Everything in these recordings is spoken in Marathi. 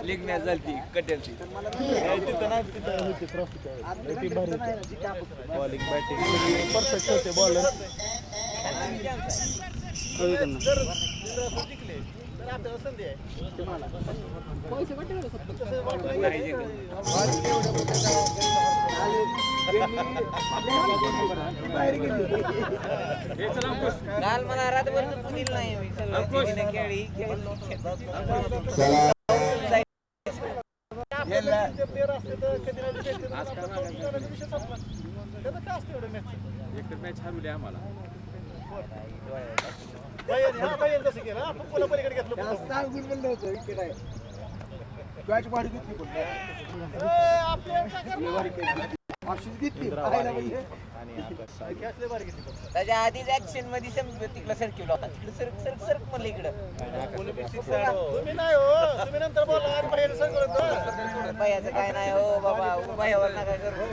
लिग्नॅस झाली कटेलची बॉलिंग बॅटिंग परफेक्ट होते बॉलर काल मला रातभर दिलं नाही खेळी एक मॅच हरवली आम्हाला त्याच्या आधीच ऍक्शन मध्ये तिकडे सरकिवला होता तिकडे सरक सरक सरक म्हणलं इकडं भैयाचं काय नाही हो बाबा भैयावर नका करू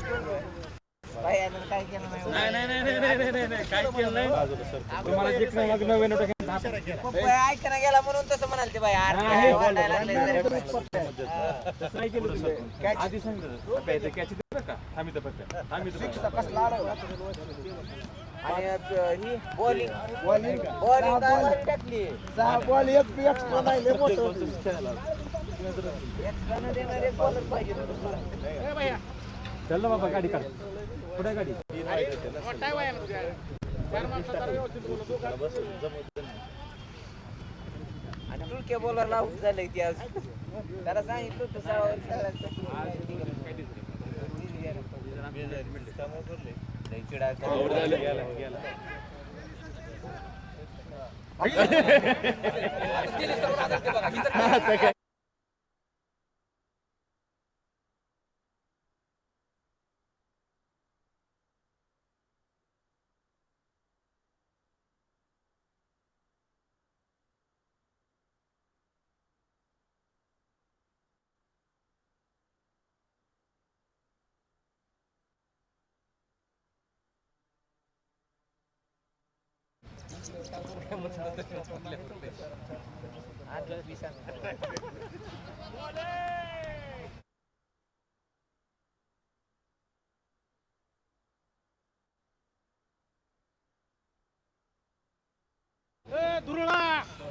भैयानं काय केलं नाही काय केलं नाही ऐकणं गेला म्हणून तसं म्हणाल ते भैया आधी सांगितलं कॅच का आणि ही बॉलिंग बॉलिंग टाकली 6 बॉल एक बी एक्स्ट्रा नाही लय मोठं एक्स्ट्रा न देणारे बॉलर पाहिजे चल बाबा गाडी काढ कुठे गाडी आणि टुलक्या बॉलरला आऊट झालंय ती आज त्याला सांगितलं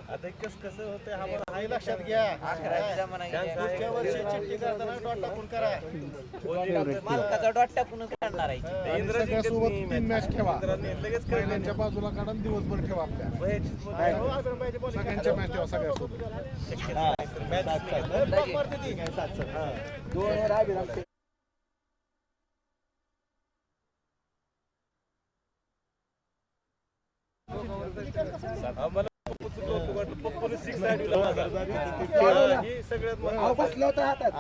आता कसं होतंय आम्हाला हाही लक्षात घ्या पुढच्या वर्षी चिठ्ठी करताना डॉट टाकून करा मालकाचा डॉट टाकून काढणार आहे इंद्रजीसोबत 3 मॅच ठेवा लगेच पहिल्यांच्या बाजूला काढून दिवसभर ठेवा आपल्या सगळ्यांच्या मॅच ठेवा सगळ्यासोबत आम्हाला बसलं होतं हातात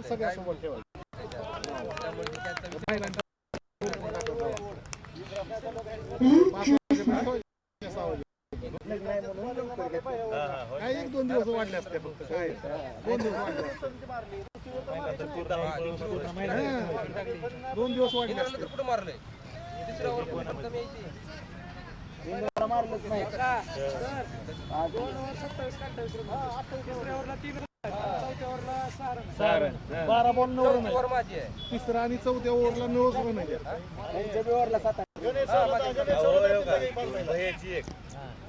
सगळ्यासोबत ठेवा काय 1-2 दिवस वाढले असते फक्त काय 2 दिवस वाढले 2 दिवस वाढले असते कुठं मारलंय तिसऱ्या ओव्हर मारलंच नाही 12 बॉल 9 रन तिसरा आणि चौथ्या ओव्हरला 9 रन आहे ओव्हरला 7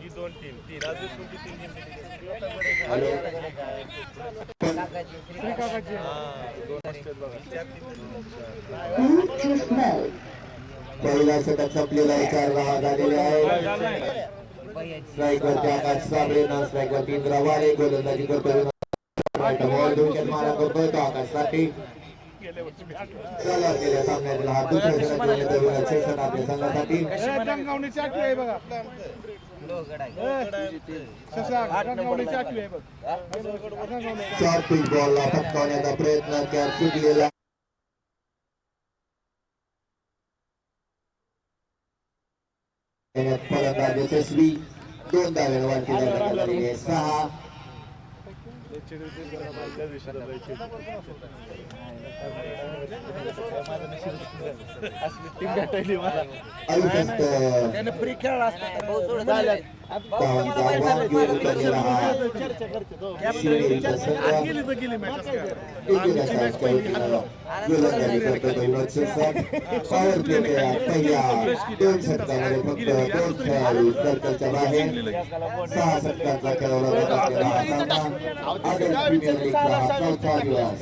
ही 2-3 अजून तुमची 3 पहिला षटक संपलेला आहे 4 रहा झालेले आहे स्ट्राईकवरती आकाश साबळे नॉन स्ट्राईकवरती इंद्रा वारे गोलंदाजी करतोय बॉल धोक्यात मारा करतोय तो आकाशसाठी चला गेल्या सामन्यातील हा दुसरा षटक आपल्या संघासाठी चार पिच बॉलला फटकावण्याचा प्रयत्न त्या चुकलेला फलंदाज यशस्वी 2 धाव्यांवरती 6 त्यानं फ्री खेळला असता नाही, भाऊ सोडून झालं. दिले. भाऊ, तुम्हाला माहित झालं, माझं मी लक्ष नाही. चर्चा करते तो. गेली तर गेली मॅच असं काय. दोन षटकामध्ये फक्त दोन खेळाडू सर्कलच्या बाहेर 6 षटकांचा खेळवला जात असलेला हा सामना आदर्श प्रीमियर लीगचा हा चौथा दिवस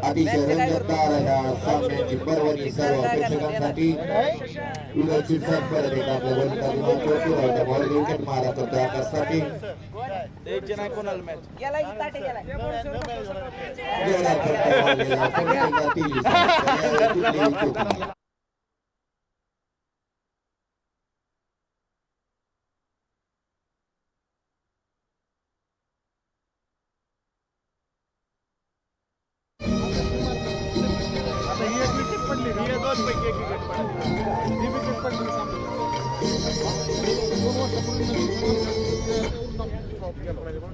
अतिशय रंगतदार ह्या सामन्याची पर्वणी सर्व प्रेक्षकांसाठी विरोधी परत एक आपल्या वरिष्ठ विकेट मारा करतो आकाशसाठी द्यायचे नाही कोणाला मॅच गेला की ताटे गेला. जोरात फटका मारलेला कोणत्या टीव्ही आता ही एक विकेट पडली ना, या दोन पैकी एक विकेट पडली. ही विकेट पडली सामन्यात. 2 वर्षापूर्वी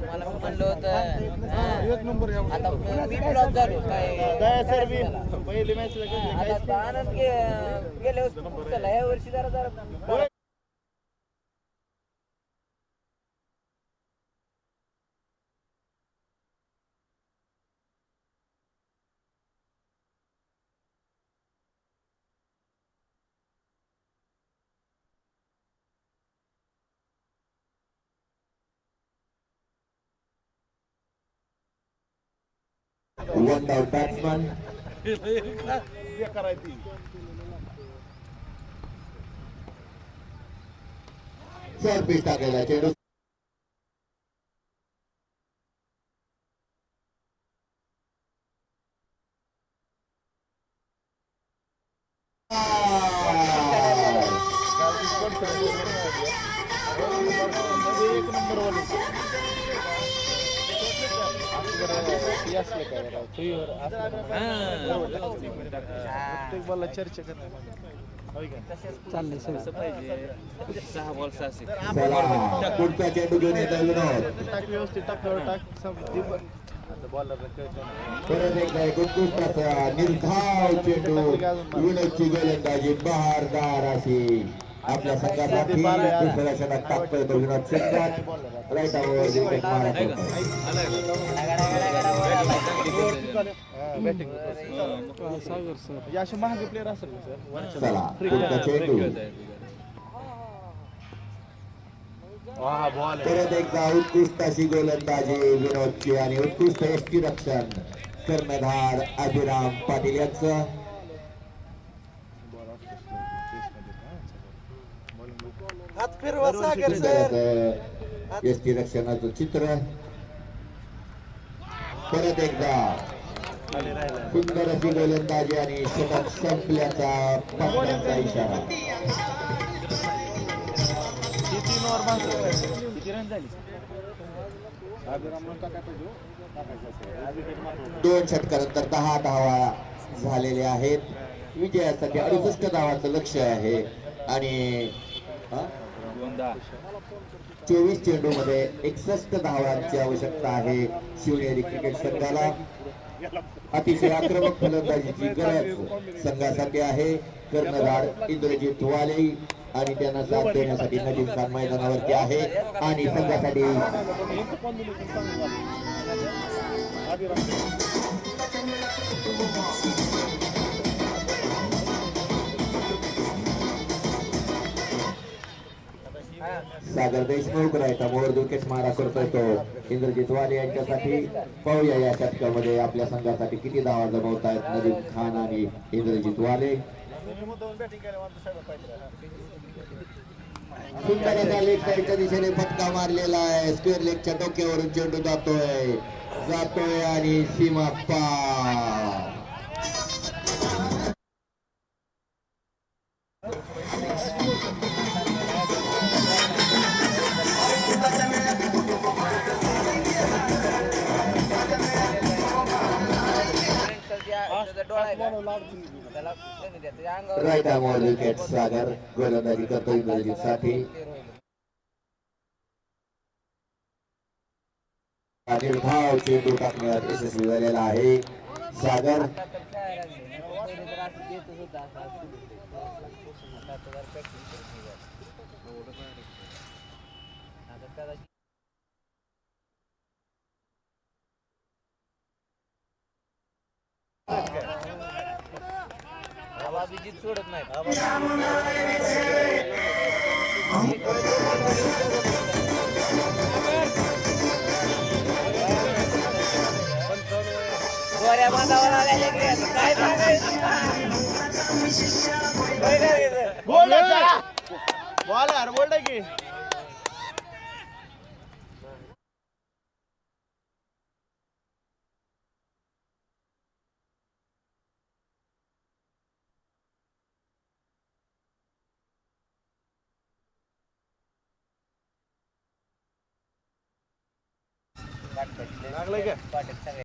मला म्हणलं होतं हा. एक नंबर या आता मी फ्लॉप झालो काय दया सर बी पहिली मॅच आता आनंद गेल्या वर्षी चला या वर्षी जरा वन डाउन बॅट्समन करायची. शॉर्ट पिच टाकलेला चेंडू एक नंबर वाली प्रत्येक बॉलला चर्चा चाललंय चला पुढचा चेंडू घेऊन येत आहे विनोद टाक व्यवस्थित टाकावर टाक परत एकदा एक उत्कृष्टाचा निर्धाव चेंडू विनोदची गोलंदाजी बहारदार अशी आपल्या संघासाठी दुसऱ्या षटकात टाकतोय तो विनोद शिरसाट राईट ओव्हर विकेट मारा असे महाग प्लेअर असेल सर चला पुढचा चेंडू परत एकदा उत्कृष्ट अशी गोलंदाजी विनोदची आणि उत्कृष्ट यष्टीरक्षण कर्णधार अभिराम पाटील यांचं यष्टीरक्षणाचं चित्र परत एकदा सुंदर अशी गोलंदाजी आणि षटक संपल्याचा पाटलांचा इशारा 3 ओव्हर किती रन झाली 2 षटकानंतर 10 धावा झालेल्या आहेत विजयासाठी 68 धावांचं लक्ष्य आहे आणि 24 चेंडू मध्ये 61 धावांची आवश्यकता आहे शिवनेरी क्रिकेट संघाला अतिशय आक्रमक फलंदाजीची गरज संघासाठी आहे कर्णधार इंद्रजित वाले आणि त्यांना साथ देण्यासाठी नजीम खान मैदानावरती आहे आणि संघासाठी सागर देशमुख रायता मोर विकेट मारा करतोय तो इंद्रजित वाले यांच्यासाठी पाहूया या षटकामध्ये आपल्या संघासाठी किती धावा जमवतायत नजीम खान आणि इंद्रजित वाले सुंदर असा लेग साईडच्या दिशेने फटका मारलेला आहे स्क्वेअर लेगच्या डोक्यावरून चेंडू जातोय आणि सीमा पार राईट आर्मवर विकेट सागर गोलंदाजी करतो इंद्रजित साठी निर्धाव चेंडू टाकण्यात यशस्वी झालेला आहे सागर. आता तर खेळायला लागले. पहिले तर असं देतच होता, असं आता तर practice करत नाही जास्त. आता त्याला अभिजित सोडत नाही. गोऱ्या बांधावर आलेले की आता काय सांगायचं? काय करायचं? बॉलर बोलला की लागलं का? पाठक सगळे